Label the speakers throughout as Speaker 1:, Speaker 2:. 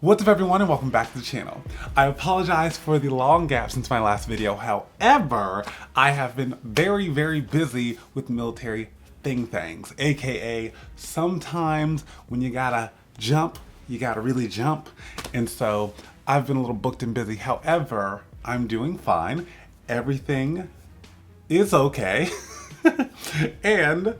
Speaker 1: What's up everyone and welcome back to the channel. I apologize for the long gap since my last video. However, I have been very busy with military things, aka sometimes when you gotta jump, you gotta really jump. And so I've been a little booked and busy. However, I'm doing fine. Everything is okay. And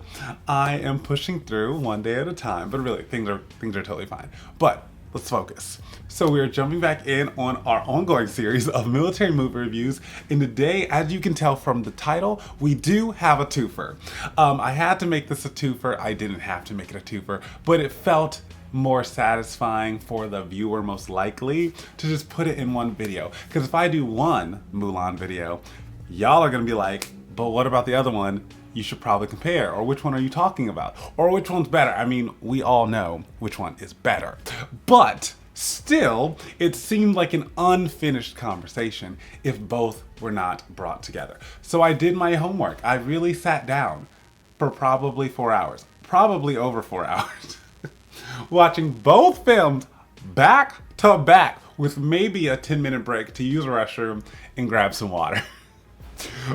Speaker 1: I am pushing through one day at a time, but really things are totally fine. But let's focus. So we are jumping back in on our ongoing series of military movie reviews. And today, as you can tell from the title, we do have a twofer. I had to make this a twofer. I didn't have to make it a twofer, but it felt more satisfying for the viewer most likely to just put it in one video. Because if I do one Mulan video, y'all are gonna be like, but what about the other one? You should probably compare, or which one are you talking about? Or which one's better? I mean, we all know which one is better. But still, it seemed like an unfinished conversation if both were not brought together. So I did my homework. I really sat down for probably 4 hours, probably over 4 hours, watching both films back to back with maybe a 10-minute break to use a restroom and grab some water.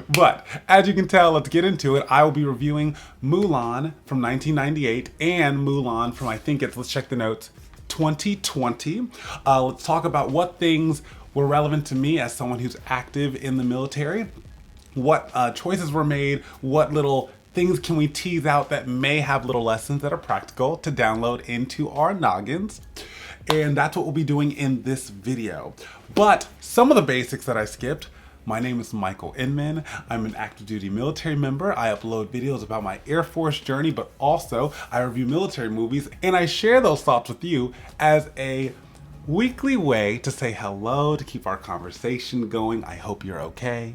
Speaker 1: But as you can tell, let's get into it. I will be reviewing Mulan from 1998 and Mulan from, I think it's, let's check the notes, 2020. Let's talk about what things were relevant to me as someone who's active in the military, what choices were made, what little things can we tease out that may have little lessons that are practical to download into our noggins. And that's what we'll be doing in this video. But some of the basics that I skipped. My name is Michael Inman. I'm an active duty military member. I upload videos about my Air Force journey, but also I review military movies and I share those thoughts with you as a weekly way to say hello, to keep our conversation going. I hope you're okay.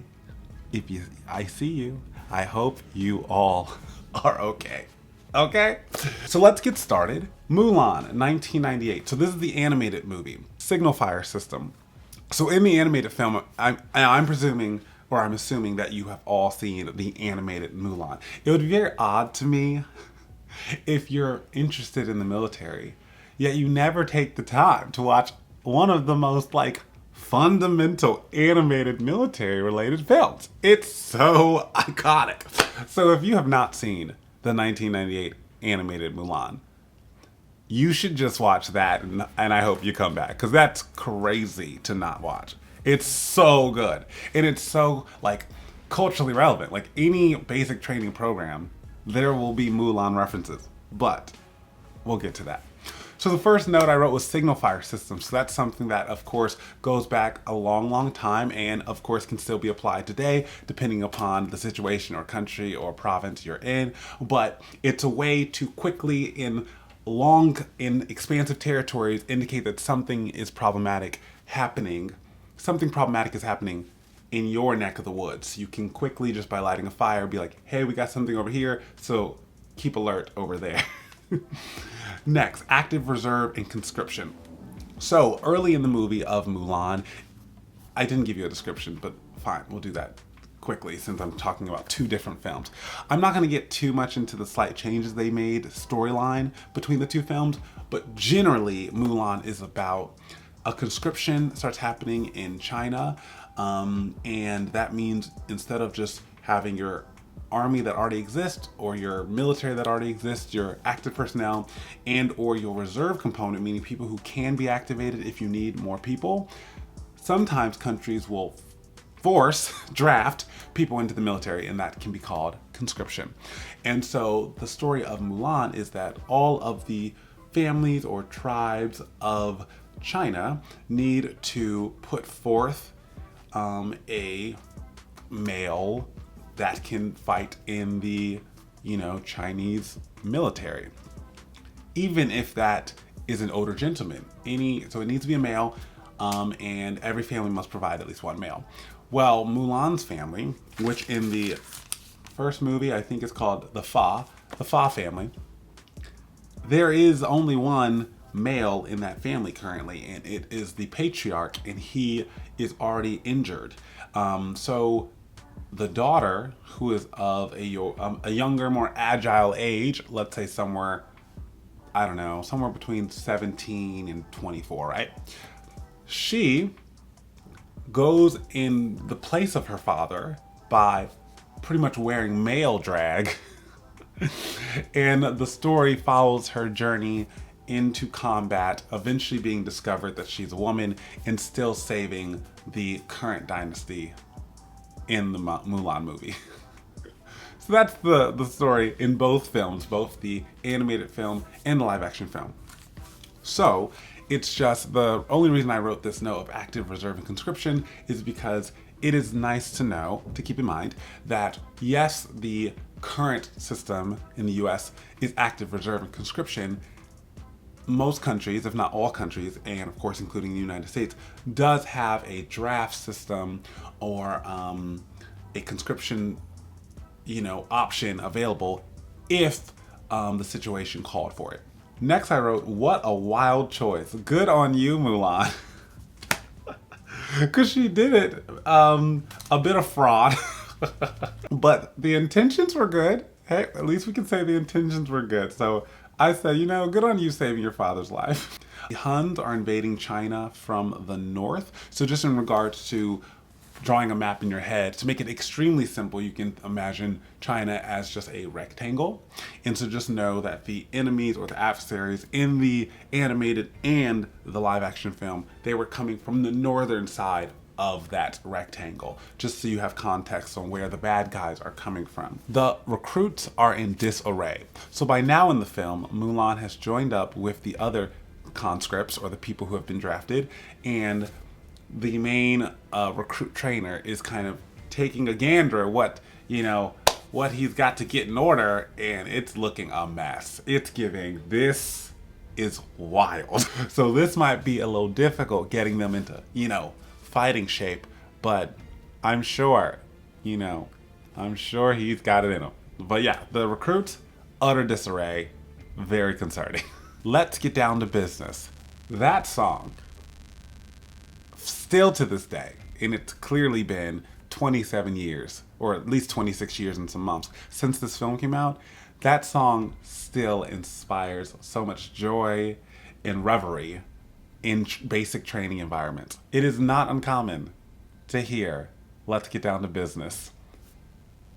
Speaker 1: I see you. I hope you all are okay. Okay? So let's get started. Mulan, 1998. So this is the animated movie, Signal Fire System. So in the animated film, I'm presuming, or I'm assuming that you have all seen the animated Mulan. It would be very odd to me if you're interested in the military, yet you never take the time to watch one of the most fundamental animated military related films. It's so iconic. So if you have not seen the 1998 animated Mulan, you should just watch that, and I hope you come back, because that's crazy to not watch. It's so good, and it's so culturally relevant. Like any basic training program, there will be Mulan references, but we'll get to that. So the first note I wrote was Signal Fire System. So that's something that, of course, goes back a long time, and of course can still be applied today, depending upon the situation or country or province you're in. But it's a way to quickly, in expansive territories, indicate that something is problematic happening. Something problematic is happening in your neck of the woods. You can quickly, just by lighting a fire, be like, hey, we got something over here, so keep alert over there. Next, active reserve and conscription. So early in the movie of Mulan, I didn't give you a description, but fine, we'll do that quickly since I'm talking about two different films. I'm not going to get too much into the slight changes they made storyline between the two films, but generally Mulan is about a conscription that starts happening in China, and that means instead of just having your army that already exists or your military that already exists, your active personnel and or your reserve component, meaning people who can be activated if you need more people, sometimes countries will draft people into the military, and that can be called conscription. And so the story of Mulan is that all of the families or tribes of China need to put forth a male that can fight in the, Chinese military, even if that is an older gentleman. So it needs to be a male, and every family must provide at least one male. Well, Mulan's family, which in the first movie I think is called the Fa family, there is only one male in that family currently, and it is the patriarch, and he is already injured. So the daughter, who is of a younger, more agile age, let's say somewhere I don't know, somewhere between 17 and 24, right? She goes in the place of her father by pretty much wearing male drag. And the story follows her journey into combat, eventually being discovered that she's a woman and still saving the current dynasty in the Mulan movie. So that's the story in both films, both the animated film and the live action film. So it's just the only reason I wrote this note of active, reserve, and conscription is because it is nice to know, to keep in mind, that yes, the current system in the US is active, reserve, and conscription. Most countries, if not all countries, and of course including the United States, does have a draft system or a conscription, option available if the situation called for it. Next I wrote, what a wild choice. Good on you, Mulan. Because she did it a bit of fraud. But the intentions were good. Hey, at least we can say the intentions were good. So I said, good on you saving your father's life. The Huns are invading China from the north. So just in regards to drawing a map in your head, to make it extremely simple, you can imagine China as just a rectangle. And so just know that the enemies or the adversaries in the animated and the live action film, they were coming from the northern side of that rectangle, just so you have context on where the bad guys are coming from. The recruits are in disarray. So by now in the film, Mulan has joined up with the other conscripts or the people who have been drafted, and the main recruit trainer is kind of taking a gander at what he's got to get in order, and it's looking a mess. It's giving, this is wild. So this might be a little difficult getting them into, fighting shape, but I'm sure he's got it in him. But yeah, the recruits, utter disarray, very concerning. Let's get down to business. That song, still to this day, and it's clearly been 27 years, or at least 26 years and some months since this film came out, that song still inspires so much joy and reverie in basic training environments. It is not uncommon to hear "Let's Get Down to Business"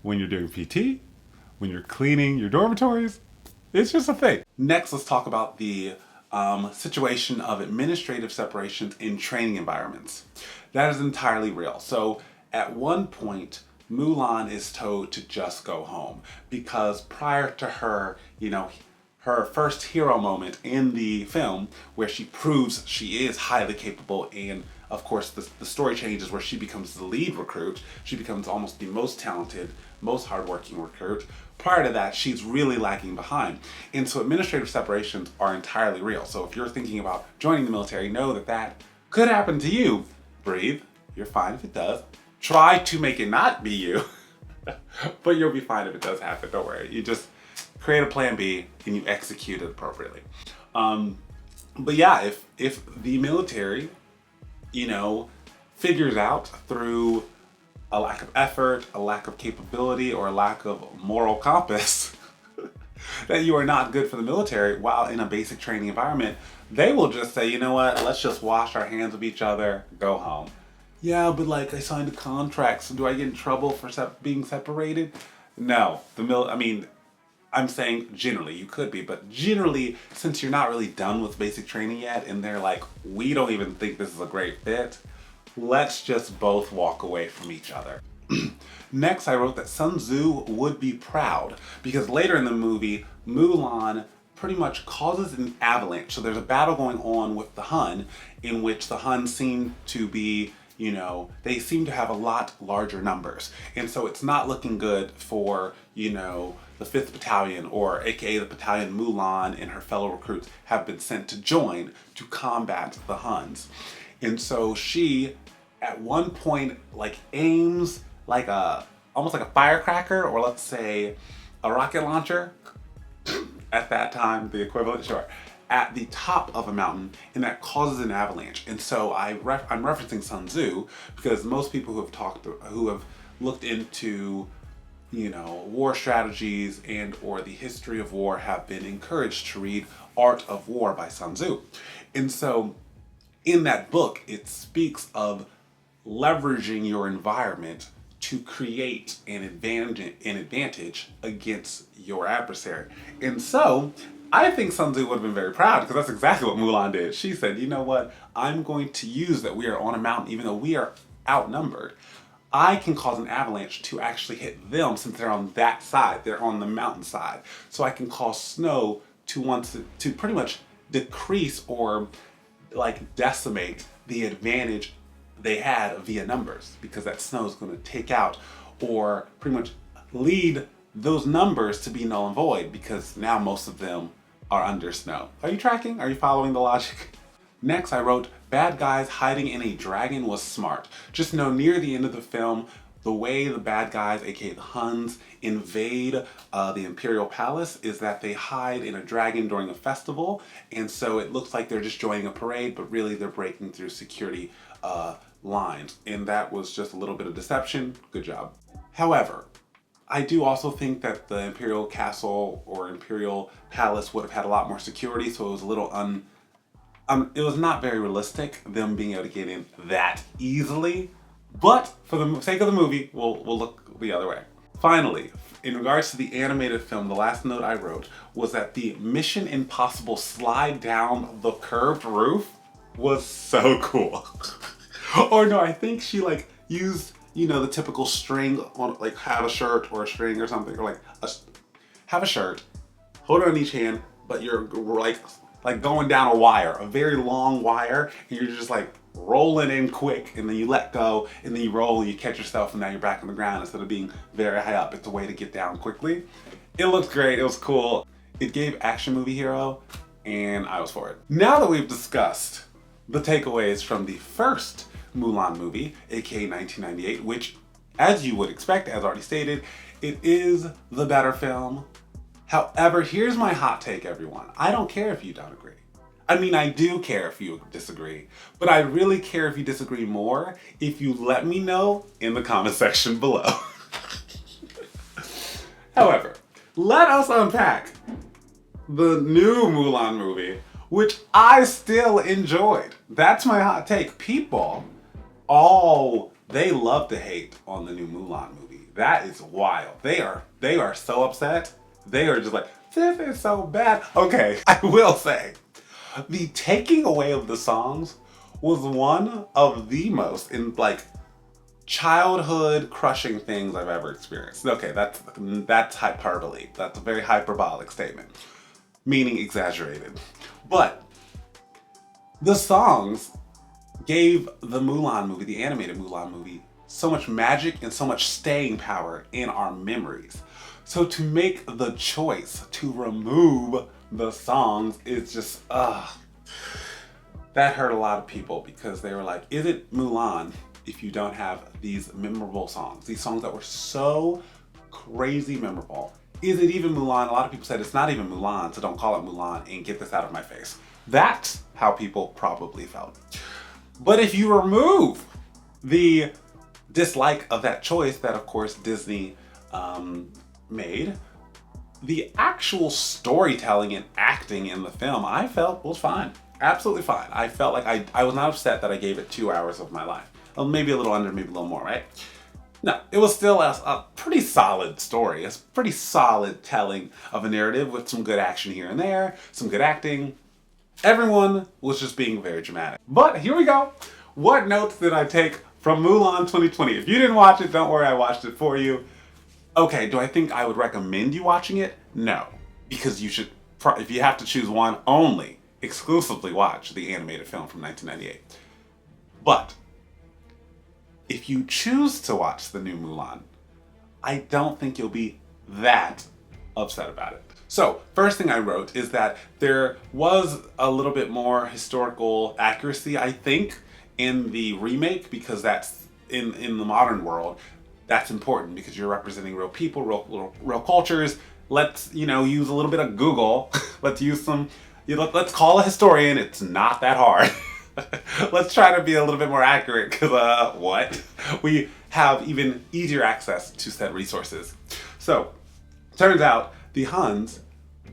Speaker 1: when you're doing PT, when you're cleaning your dormitories. It's just a thing. Next, let's talk about the situation of administrative separations in training environments. That is entirely real. So at one point, Mulan is told to just go home because prior to her, her first hero moment in the film where she proves she is highly capable, and of course the story changes where she becomes the lead recruit. She becomes almost the most talented, most hardworking recruit. Prior to that, she's really lagging behind. And so administrative separations are entirely real. So if you're thinking about joining the military, know that that could happen to you. Breathe. You're fine if it does. Try to make it not be you, but you'll be fine if it does happen. Don't worry. You just create a plan B and you execute it appropriately. But yeah, if the military, figures out through a lack of effort, a lack of capability, or a lack of moral compass that you are not good for the military while in a basic training environment, they will just say, let's just wash our hands of each other, go home. Yeah, but I signed a contract, so do I get in trouble for being separated? No, I'm saying generally, you could be, but generally, since you're not really done with basic training yet, and they're like, we don't even think this is a great fit, let's just both walk away from each other. Next, I wrote that Sun Tzu would be proud, because later in the movie, Mulan pretty much causes an avalanche. So there's a battle going on with the Hun, in which the Hun seem to be, they seem to have a lot larger numbers. And so it's not looking good for, the 5th Battalion, or aka the battalion Mulan and her fellow recruits have been sent to join to combat the Huns. And so she, at one point, aims almost like a firecracker, or let's say a rocket launcher, at that time, the equivalent, sure, at the top of a mountain, and that causes an avalanche. And so I'm referencing Sun Tzu because most people who have looked into war strategies and or the history of war have been encouraged to read Art of War by Sun Tzu. And so in that book, it speaks of leveraging your environment to create an advantage against your adversary. And so I think Sun Tzu would have been very proud because that's exactly what Mulan did. She said, you know what, I'm going to use that we are on a mountain, even though we are outnumbered. I can cause an avalanche to actually hit them since they're on that side. They're on the mountain side. So I can cause snow to pretty much decrease or like decimate the advantage they had via numbers, because that snow is going to take out or pretty much lead those numbers to be null and void, because now most of them are under snow. Are you tracking? Are you following the logic? Next, I wrote, bad guys hiding in a dragon was smart. Just know near the end of the film, the way the bad guys, aka the Huns, invade the Imperial Palace is that they hide in a dragon during a festival, and so it looks like they're just joining a parade, but really they're breaking through security lines, and that was just a little bit of deception. Good job. However, I do also think that the Imperial Castle or Imperial Palace would have had a lot more security, so it was a little it was not very realistic, them being able to get in that easily. But for the sake of the movie, we'll look the other way. Finally, in regards to the animated film, the last note I wrote was that the Mission Impossible slide down the curved roof was so cool. Or no, I think she like used, the typical string on, like have a shirt or a string or something, or have a shirt, hold it on each hand, but you're like going down a wire, a very long wire, and you're just like rolling in quick, and then you let go, and then you roll, and you catch yourself, and now you're back on the ground instead of being very high up. It's a way to get down quickly. It looked great, it was cool. It gave action movie hero, and I was for it. Now that we've discussed the takeaways from the first Mulan movie, aka 1998, which, as you would expect, as already stated, it is the better film. However, here's my hot take, everyone. I don't care if you don't agree. I mean, I do care if you disagree, but I really care if you disagree more if you let me know in the comment section below. However, let us unpack the new Mulan movie, which I still enjoyed. That's my hot take. People, they love to hate on the new Mulan movie. That is wild. They are so upset. They are just like, this is so bad. Okay, I will say, the taking away of the songs was one of the most childhood crushing things I've ever experienced. Okay, that's hyperbole. That's a very hyperbolic statement, meaning exaggerated. But the songs gave the Mulan movie, the animated Mulan movie, so much magic and so much staying power in our memories. So to make the choice to remove the songs is just, that hurt a lot of people, because they were like, is it Mulan if you don't have these memorable songs? These songs that were so crazy memorable. Is it even Mulan? A lot of people said it's not even Mulan, so don't call it Mulan and get this out of my face. That's how people probably felt. But if you remove the dislike of that choice that, of course, Disney made, the actual storytelling and acting in the film, I felt was fine. Absolutely fine. I felt like I was not upset that I gave it 2 hours of my life. Well, maybe a little under, maybe a little more, right? No, it was still a pretty solid story. It's pretty solid telling of a narrative with some good action here and there, some good acting. Everyone was just being very dramatic. But here we go. What notes did I take from Mulan 2020? If you didn't watch it, don't worry, I watched it for you. Okay, do I think I would recommend you watching it? No, because you should, if you have to choose one, only exclusively watch the animated film from 1998. But if you choose to watch the new Mulan, I don't think you'll be that upset about it. So, first thing I wrote is that there was a little bit more historical accuracy, I think, in the remake, because that's in the modern world. That's important because you're representing real people, real cultures. Let's, use a little bit of Google. Let's use some, let's call a historian. It's not that hard. Let's try to be a little bit more accurate, because we have even easier access to said resources. So, turns out the Huns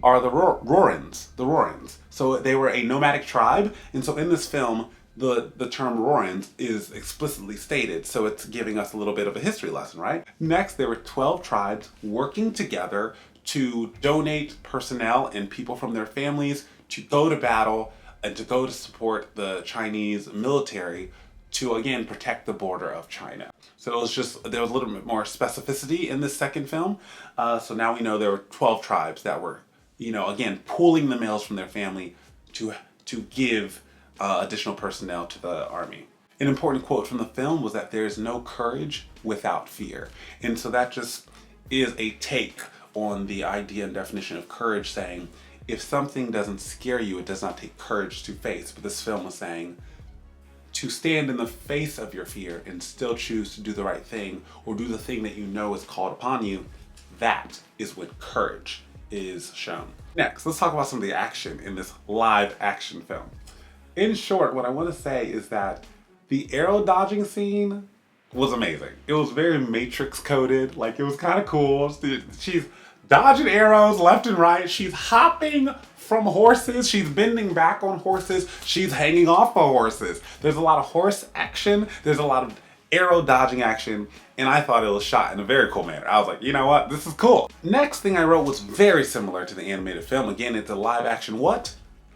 Speaker 1: are the Rorans. So they were a nomadic tribe, and so in this film, the term Rorans is explicitly stated, so it's giving us a little bit of a history lesson, right? Next, there were 12 tribes working together to donate personnel and people from their families to go to battle and to go to support the Chinese military to, again, protect the border of China. So it was just, there was a little bit more specificity in this second film. So now we know there were 12 tribes that were, again, pooling the males from their family to give additional personnel to the army. An important quote from the film was that there is no courage without fear. And so that just is a take on the idea and definition of courage, saying if something doesn't scare you, it does not take courage to face. But this film was saying to stand in the face of your fear and still choose to do the right thing or do the thing that you know is called upon you, that is when courage is shown. Next, let's talk about some of the action in this live action film. In short, what I want to say is that the arrow dodging scene was amazing. It was very Matrix coded, like it was kind of cool. She's dodging arrows left and right. She's hopping from horses. She's bending back on horses. She's hanging off of horses. There's a lot of horse action. There's a lot of arrow dodging action. And I thought it was shot in a very cool manner. I was like, you know what? This is cool. Next thing I wrote was very similar to the animated film. Again, it's a live action what?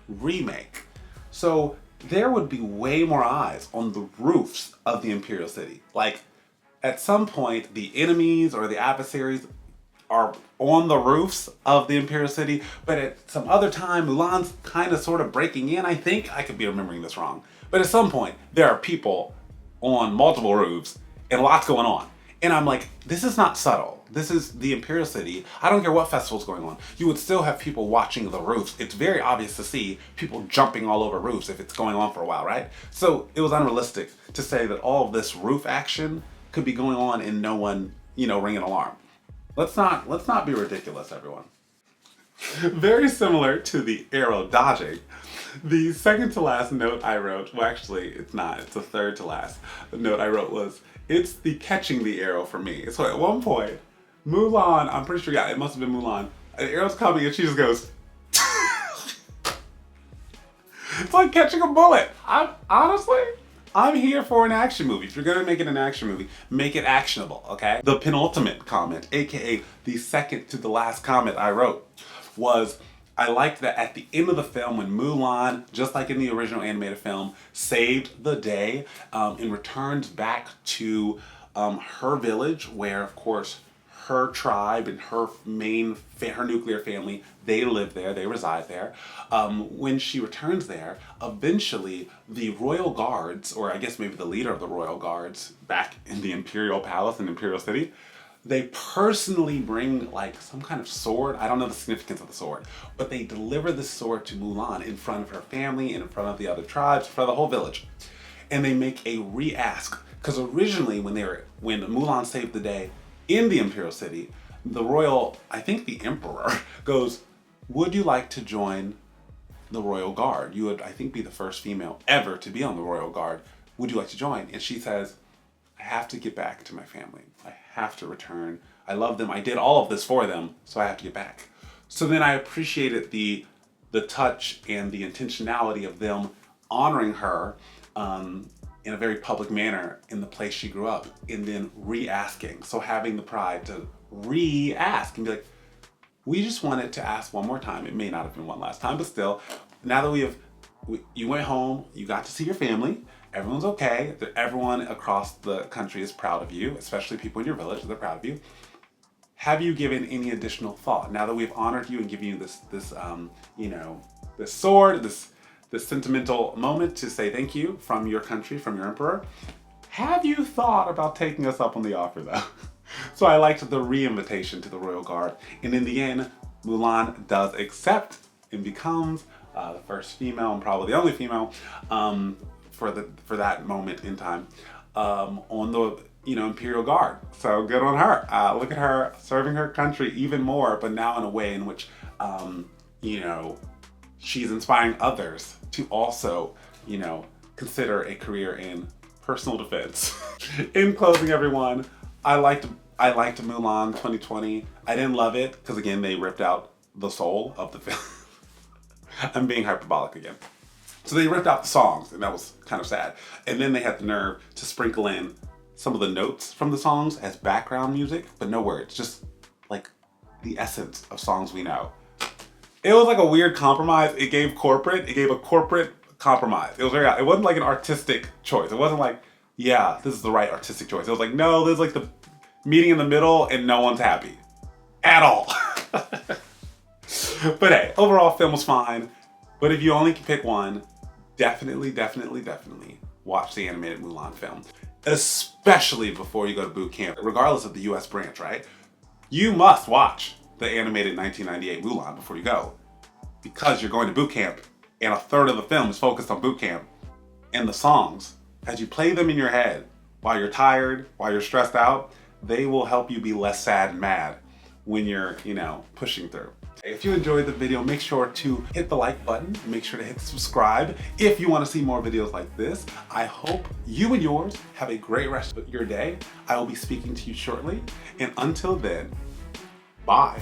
Speaker 1: Remake. So there would be way more eyes on the roofs of the Imperial City. Like at some point, the enemies or the adversaries are on the roofs of the Imperial City, but at some other time, Mulan's kind of sort of breaking in, I think. I could be remembering this wrong. But at some point, there are people on multiple roofs and lots going on. And I'm like, this is not subtle. This is the Imperial City. I don't care what festival's going on. You would still have people watching the roofs. It's very obvious to see people jumping all over roofs if it's going on for a while, right? So it was unrealistic to say that all of this roof action could be going on and no one, ring an alarm. Let's not be ridiculous, everyone. Very similar to the arrow dodging, the second to last note I wrote, well actually it's not, it's the third to last note I wrote was, it's the catching the arrow for me. So at one point, Mulan, I'm pretty sure, yeah, it must have been Mulan, an arrow's coming and she just goes, it's like catching a bullet. I'm here for an action movie. If you're gonna make it an action movie, make it actionable, okay? The penultimate comment, AKA the second to the last comment I wrote, was I liked that at the end of the film when Mulan, just like in the original animated film, saved the day and returned back to her village where, of course, her tribe and her nuclear family, they live there, they reside there. When she returns there, eventually the royal guards, or I guess maybe the leader of the royal guards back in the Imperial Palace in Imperial City, they personally bring like some kind of sword. I don't know the significance of the sword, but they deliver the sword to Mulan in front of her family and in front of the other tribes, in front of the whole village. And they make a re-ask, because originally when Mulan saved the day in the Imperial City, the royal, I think the emperor, goes, would you like to join the royal guard? You would, I think, be the first female ever to be on the royal guard. Would you like to join? And she says, I have to get back to my family. I have to return. I love them. I did all of this for them, so I have to get back. So then I appreciated the touch and the intentionality of them honoring her in a very public manner in the place she grew up, and then re-asking. So having the pride to re-ask and be like, we just wanted to ask one more time. It may not have been one last time, but still, now that you went home, you got to see your family, everyone's okay, everyone across the country is proud of you, especially people in your village, they're proud of you. Have you given any additional thought? Now that we've honored you and given you this sword, this sentimental moment to say thank you from your country, from your emperor, have you thought about taking us up on the offer though? So I liked the re-invitation to the royal guard, and in the end, Mulan does accept and becomes the first female and probably the only female for that moment in time on the Imperial Guard. So good on her. Look at her serving her country even more, but now in a way in which she's inspiring others to also consider a career in personal defense. In closing, everyone, I I liked Mulan 2020. I didn't love it because again, they ripped out the soul of the film. I'm being hyperbolic again. So they ripped out the songs and that was kind of sad. And then they had the nerve to sprinkle in some of the notes from the songs as background music, but no words, just like the essence of songs we know. It was like a weird compromise. It gave a corporate compromise. It wasn't like an artistic choice. It wasn't like, yeah, this is the right artistic choice. It was like, no, there's like the meeting in the middle and no one's happy at all. But hey, overall film was fine. But if you only can pick one, definitely watch the animated Mulan film. Especially before you go to boot camp, regardless of the US branch, right? You must watch the animated 1998 Mulan before you go. Because you're going to boot camp and a third of the film is focused on boot camp. And the songs, as you play them in your head, while you're tired, while you're stressed out, they will help you be less sad and mad when you're, pushing through. If you enjoyed the video, make sure to hit the like button. Make sure to hit subscribe if you want to see more videos like this. I hope you and yours have a great rest of your day. I will be speaking to you shortly. And until then, bye.